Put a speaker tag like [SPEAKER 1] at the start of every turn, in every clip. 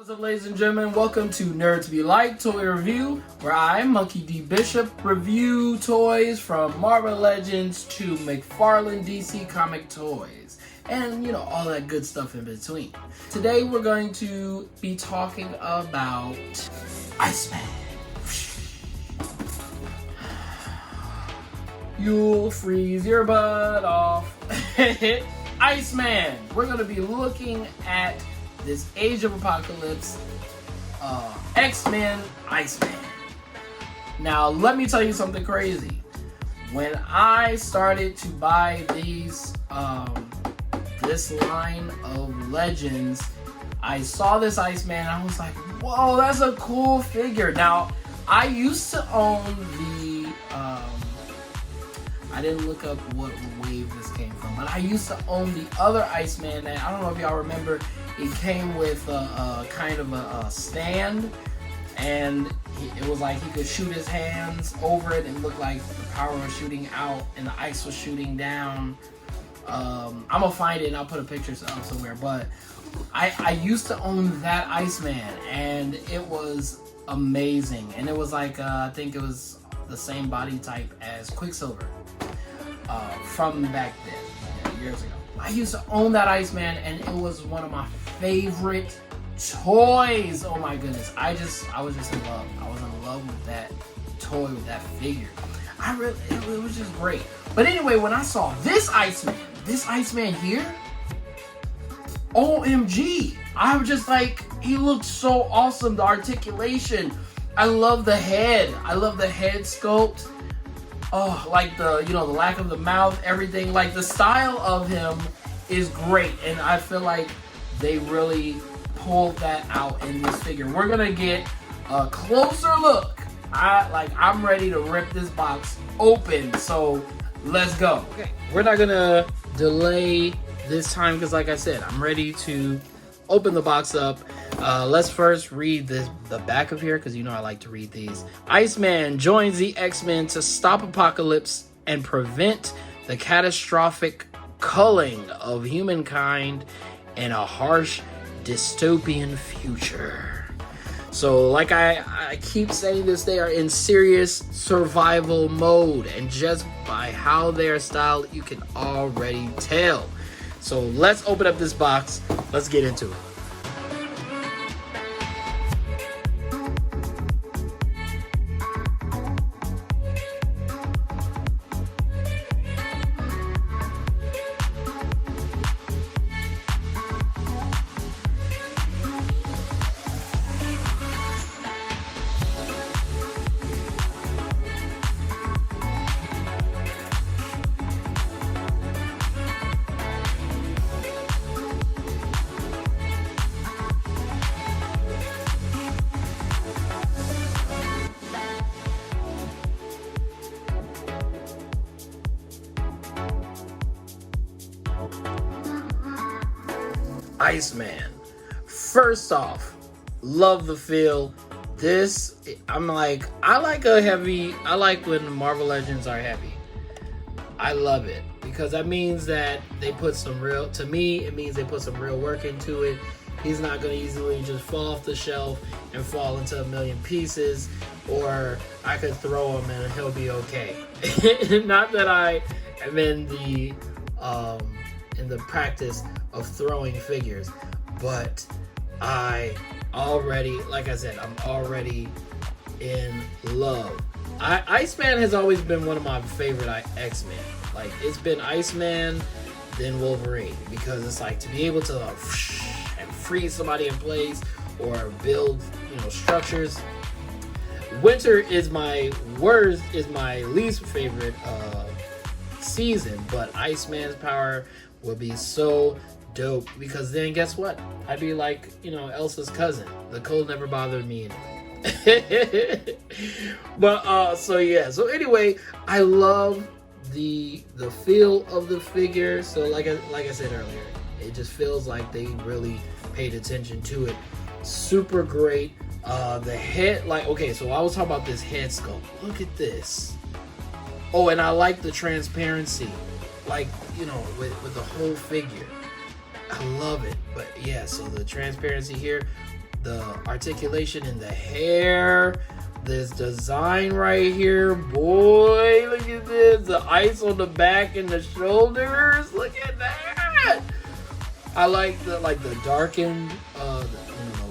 [SPEAKER 1] What's up, ladies and gentlemen? Welcome to NerdsBLike Toy Review, where I, Monkey D. Bishop, review toys from Marvel Legends to McFarlane DC comic toys, and you know, all that good stuff in between. Today we're going to be talking about Iceman. You'll freeze your butt off. Iceman! We're going to be looking at this Age of Apocalypse X-Men Iceman. Now, let me tell you something crazy. When I started to buy these, this line of Legends, I saw this Iceman and I was like, whoa, that's a cool figure. Now, I used to own the, I didn't look up what wave this came from, but I used to own the other Iceman that, I don't know if y'all remember, it came with a kind of a stand, and it was like he could shoot his hands over it and look like the power was shooting out and the ice was shooting down. I'm gonna find it and I'll put a picture up somewhere, but I used to own that Iceman and it was amazing. And it was like, I think it was the same body type as Quicksilver from back then, years ago. I used to own that Iceman and it was one of my favorite toys. Oh my goodness. I was just in love. I was in love with that toy, with that figure. It was just great. But anyway, when I saw this Iceman here, OMG. I was just like, he looked so awesome. The articulation. I love the head. I love the head sculpt. Oh, like the lack of the mouth, everything. Like the style of him is great, and I feel like they really pulled that out in this figure. We're gonna get a closer look. I'm ready to rip this box open, so let's go. Okay, we're not gonna delay this time because, like I said, I'm ready to open the box up. Let's first read the back of here, because you know I like to read these. Iceman joins the X-Men to stop Apocalypse and prevent the catastrophic culling of humankind in a harsh dystopian future. So like I keep saying this, they are in serious survival mode, and just by how they are styled, you can already tell. So let's open up this box. Let's get into it. Iceman. First off, love the feel. This, I like when Marvel Legends are heavy. I love it because that means that they put some real, to me, it means they put some real work into it. He's not going to easily just fall off the shelf and fall into a million pieces, or I could throw him and he'll be okay. Not that I am in the practice of throwing figures, but I already, like I said, I'm already in love. Iceman has always been one of my favorite X-Men. Like, it's been Iceman, then Wolverine, because it's like to be able to and freeze somebody in place or build, structures. Winter is my least favorite season, but Iceman's power would be so dope, because then guess what? I'd be like, Elsa's cousin. The cold never bothered me anyway. But so anyway, I love the feel of the figure. So like I said earlier, it just feels like they really paid attention to it. Super great. The head, okay, so I was talking about this head sculpt. Look at this. Oh, and I like the transparency, with the whole figure. I love it. But yeah, so the transparency here, the articulation in the hair, this design right here, boy, look at this, the ice on the back and the shoulders, look at that. I like the darkened the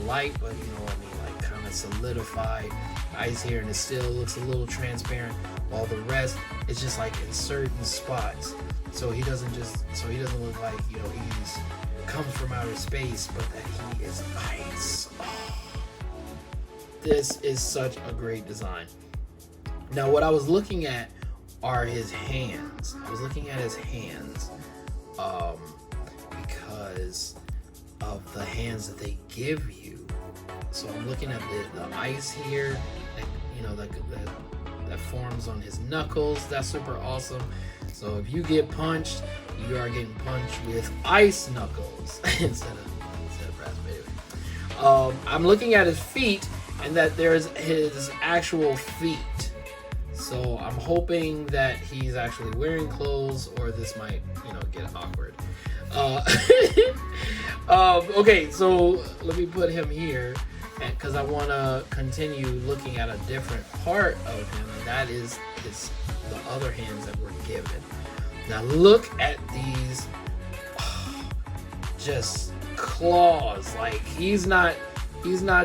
[SPEAKER 1] light, but you know what I mean, like kind of solidified ice here, and it still looks a little transparent, while the rest is just like in certain spots, so he doesn't look like, you know, he's comes from outer space, but that he is ice. Oh, this is such a great design. Now, what I was looking at are his hands. I was looking at his hands because of the hands that they give you. So I'm looking at the ice here, that, you know, that forms on his knuckles. That's super awesome. So if you get punched, you are getting punched with ice knuckles instead of brass, baby. I'm looking at his feet, and that there's his actual feet. So I'm hoping that he's actually wearing clothes, or this might, you know, get awkward. Okay, so let me put him here, because I want to continue looking at a different part of him, and that is the other hands that were given. Now look at these, just claws. Like he's not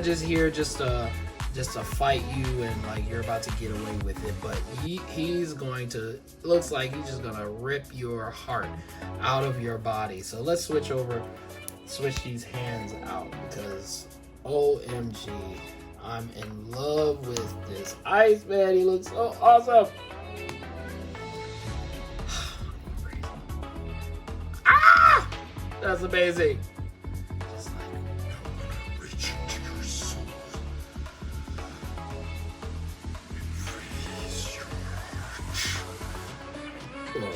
[SPEAKER 1] just here just to fight you and like you're about to get away with it, but he's going to, looks like he's just gonna rip your heart out of your body. So let's switch these hands out, because OMG, I'm in love with this Iceman. He looks so awesome. Ah! That's amazing. Just like, I'm gonna reach into your soul and freeze your heart. Well,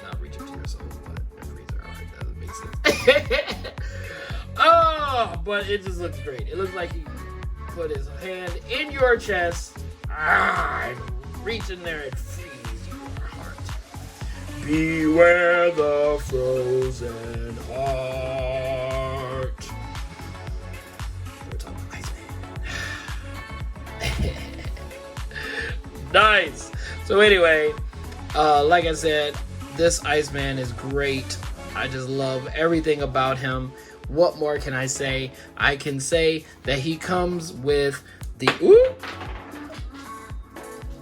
[SPEAKER 1] not reach into your soul, but freeze your heart. That doesn't make sense. Oh, but it just looks great. It looks like he put his hand in your chest, and reach in there and freeze your heart. Beware the frozen heart. We're talking about Iceman. Nice. So anyway, like I said, this Iceman is great. I just love everything about him. What more can I say? I can say that he comes with the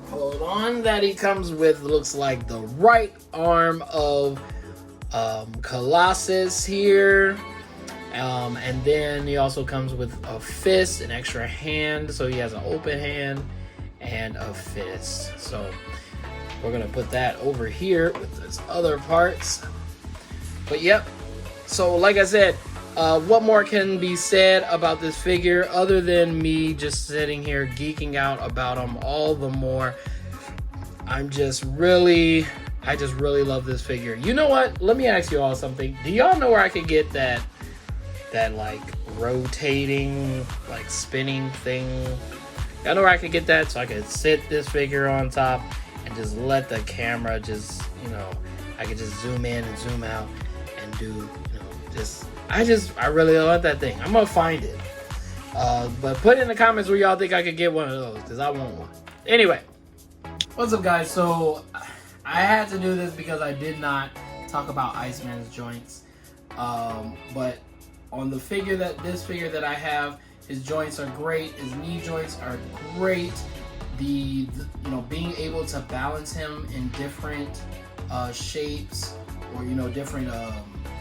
[SPEAKER 1] hold on, that he comes with, looks like the right arm of Colossus here, and then he also comes with a fist, an extra hand, so he has an open hand and a fist. So we're gonna put that over here with his other parts. But yep, so like I said, what more can be said about this figure other than me just sitting here geeking out about him all the more? I just really love this figure. You know what? Let me ask you all something. Do y'all know where I could get that like rotating, like spinning thing? Y'all know where I could get that, so I could sit this figure on top and just let the camera just, you know, I could just zoom in and zoom out and do, you know, just, I really want that thing. I'm gonna find it. But put in the comments where y'all think I could get one of those, because I want one. Anyway, what's up, guys? So I had to do this because I did not talk about Iceman's joints. But on the figure this figure that I have, his joints are great. His knee joints are great. You know, being able to balance him in different shapes, or, you know, different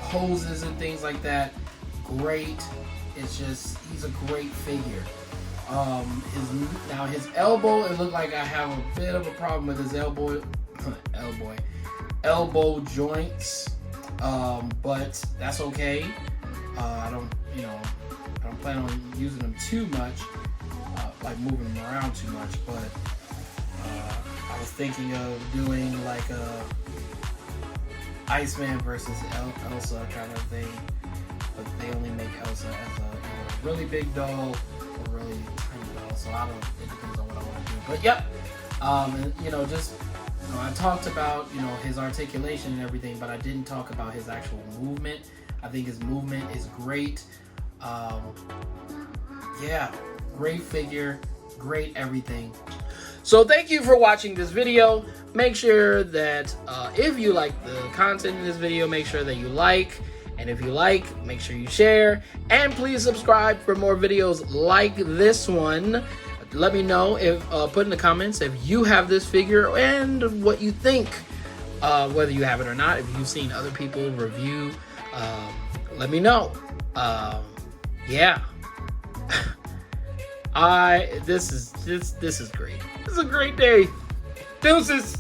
[SPEAKER 1] poses and things like that, great. It's just, he's a great figure. His elbow, it looked like I have a bit of a problem with his elbow joints, but that's okay. I don't plan on using them too much, like moving them around too much, but I was thinking of doing like a Iceman versus Elsa kind of thing, but they only make Elsa as a really big doll or really tiny doll, so it depends on what I want to do. But yep, I talked about, you know, his articulation and everything, but I didn't talk about his actual movement. I think his movement is great. Yeah, great figure, great everything. So thank you for watching this video. Make sure that if you like the content in this video, make sure that you like. And if you like, make sure you share. And please subscribe for more videos like this one. Let me know, if put in the comments if you have this figure and what you think. Whether you have it or not. If you've seen other people review, let me know. Yeah. This is great. This is a great day. Deuces.